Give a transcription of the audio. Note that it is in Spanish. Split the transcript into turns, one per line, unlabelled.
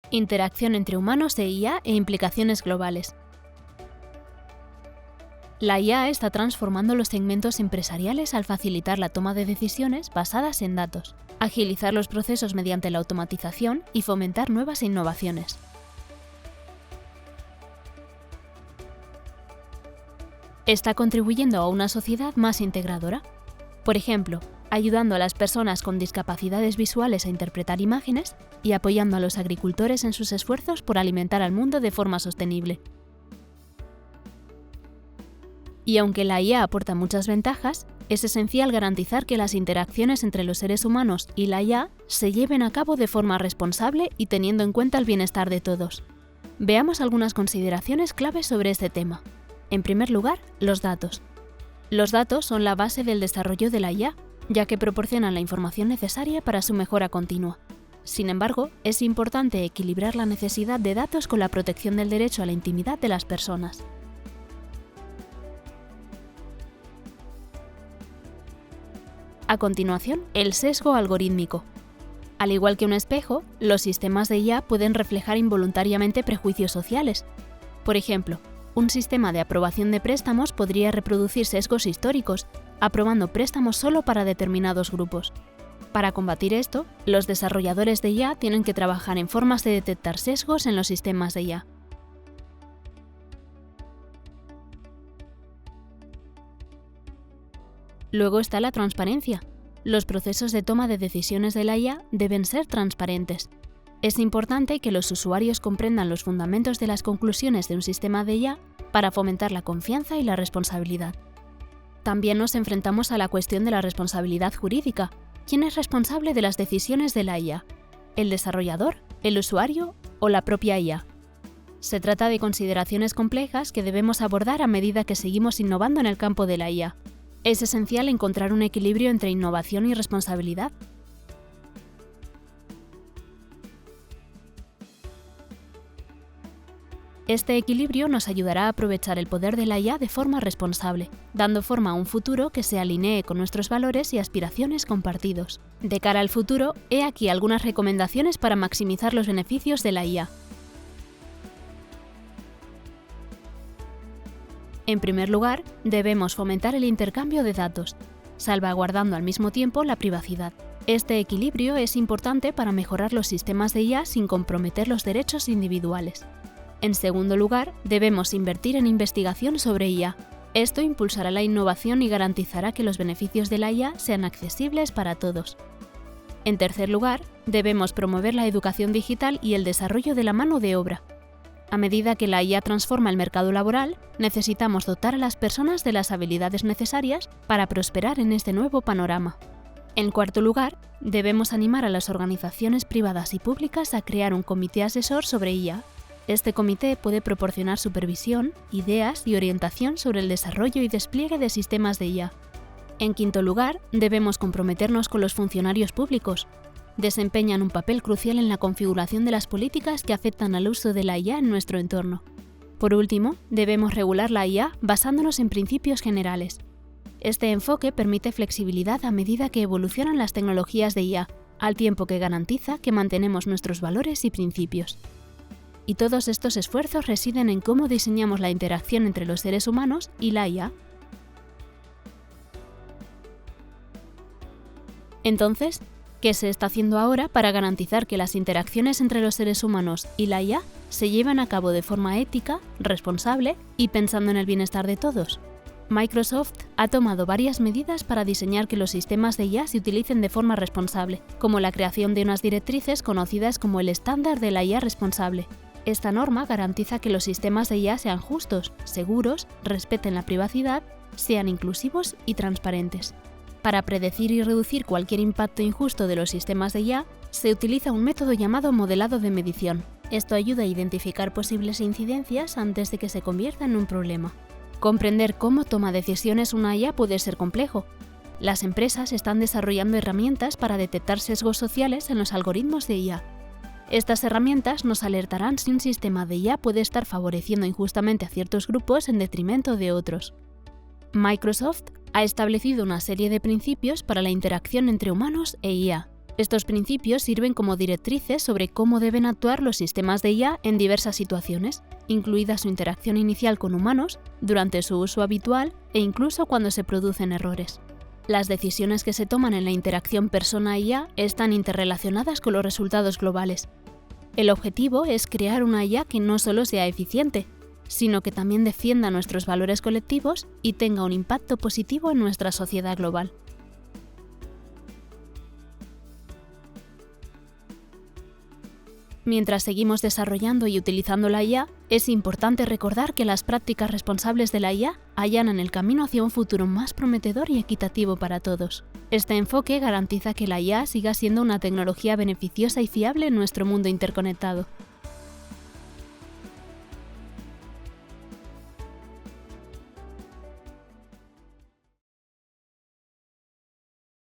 Interacción entre humanos e IA e implicaciones globales. La IA está transformando los segmentos empresariales al facilitar la toma de decisiones basadas en datos, agilizar los procesos mediante la automatización y fomentar nuevas innovaciones. Está contribuyendo a una sociedad más integradora. Por ejemplo, ayudando a las personas con discapacidades visuales a interpretar imágenes y apoyando a los agricultores en sus esfuerzos por alimentar al mundo de forma sostenible. Y aunque la IA aporta muchas ventajas, es esencial garantizar que las interacciones entre los seres humanos y la IA se lleven a cabo de forma responsable y teniendo en cuenta el bienestar de todos. Veamos algunas consideraciones claves sobre este tema. En primer lugar, los datos. Los datos son la base del desarrollo de la IA, ya que proporcionan la información necesaria para su mejora continua. Sin embargo, es importante equilibrar la necesidad de datos con la protección del derecho a la intimidad de las personas. A continuación, el sesgo algorítmico. Al igual que un espejo, los sistemas de IA pueden reflejar involuntariamente prejuicios sociales. Por ejemplo, un sistema de aprobación de préstamos podría reproducir sesgos históricos, aprobando préstamos solo para determinados grupos. Para combatir esto, los desarrolladores de IA tienen que trabajar en formas de detectar sesgos en los sistemas de IA. Luego está la transparencia. Los procesos de toma de decisiones de la IA deben ser transparentes. Es importante que los usuarios comprendan los fundamentos de las conclusiones de un sistema de IA para fomentar la confianza y la responsabilidad. También nos enfrentamos a la cuestión de la responsabilidad jurídica. ¿Quién es responsable de las decisiones de la IA? ¿El desarrollador, el usuario o la propia IA? Se trata de consideraciones complejas que debemos abordar a medida que seguimos innovando en el campo de la IA. Es esencial encontrar un equilibrio entre innovación y responsabilidad. Este equilibrio nos ayudará a aprovechar el poder de la IA de forma responsable, dando forma a un futuro que se alinee con nuestros valores y aspiraciones compartidos. De cara al futuro, he aquí algunas recomendaciones para maximizar los beneficios de la IA. En primer lugar, debemos fomentar el intercambio de datos, salvaguardando al mismo tiempo la privacidad. Este equilibrio es importante para mejorar los sistemas de IA sin comprometer los derechos individuales. En segundo lugar, debemos invertir en investigación sobre IA. Esto impulsará la innovación y garantizará que los beneficios de la IA sean accesibles para todos. En tercer lugar, debemos promover la educación digital y el desarrollo de la mano de obra. A medida que la IA transforma el mercado laboral, necesitamos dotar a las personas de las habilidades necesarias para prosperar en este nuevo panorama. En cuarto lugar, debemos animar a las organizaciones privadas y públicas a crear un comité asesor sobre IA. Este comité puede proporcionar supervisión, ideas y orientación sobre el desarrollo y despliegue de sistemas de IA. En quinto lugar, debemos comprometernos con los funcionarios públicos. Desempeñan un papel crucial en la configuración de las políticas que afectan al uso de la IA en nuestro entorno. Por último, debemos regular la IA basándonos en principios generales. Este enfoque permite flexibilidad a medida que evolucionan las tecnologías de IA, al tiempo que garantiza que mantenemos nuestros valores y principios. Y todos estos esfuerzos residen en cómo diseñamos la interacción entre los seres humanos y la IA. Entonces, ¿qué se está haciendo ahora para garantizar que las interacciones entre los seres humanos y la IA se llevan a cabo de forma ética, responsable y pensando en el bienestar de todos? Microsoft ha tomado varias medidas para diseñar que los sistemas de IA se utilicen de forma responsable, como la creación de unas directrices conocidas como el estándar de la IA responsable. Esta norma garantiza que los sistemas de IA sean justos, seguros, respeten la privacidad, sean inclusivos y transparentes. Para predecir y reducir cualquier impacto injusto de los sistemas de IA, se utiliza un método llamado modelado de medición. Esto ayuda a identificar posibles incidencias antes de que se convierta en un problema. Comprender cómo toma decisiones una IA puede ser complejo. Las empresas están desarrollando herramientas para detectar sesgos sociales en los algoritmos de IA. Estas herramientas nos alertarán si un sistema de IA puede estar favoreciendo injustamente a ciertos grupos en detrimento de otros. Microsoft ha establecido una serie de principios para la interacción entre humanos e IA. Estos principios sirven como directrices sobre cómo deben actuar los sistemas de IA en diversas situaciones, incluida su interacción inicial con humanos, durante su uso habitual e incluso cuando se producen errores. Las decisiones que se toman en la interacción persona-IA están interrelacionadas con los resultados globales. El objetivo es crear una IA que no solo sea eficiente, sino que también defienda nuestros valores colectivos y tenga un impacto positivo en nuestra sociedad global. Mientras seguimos desarrollando y utilizando la IA, es importante recordar que las prácticas responsables de la IA allanan el camino hacia un futuro más prometedor y equitativo para todos. Este enfoque garantiza que la IA siga siendo una tecnología beneficiosa y fiable en nuestro mundo interconectado.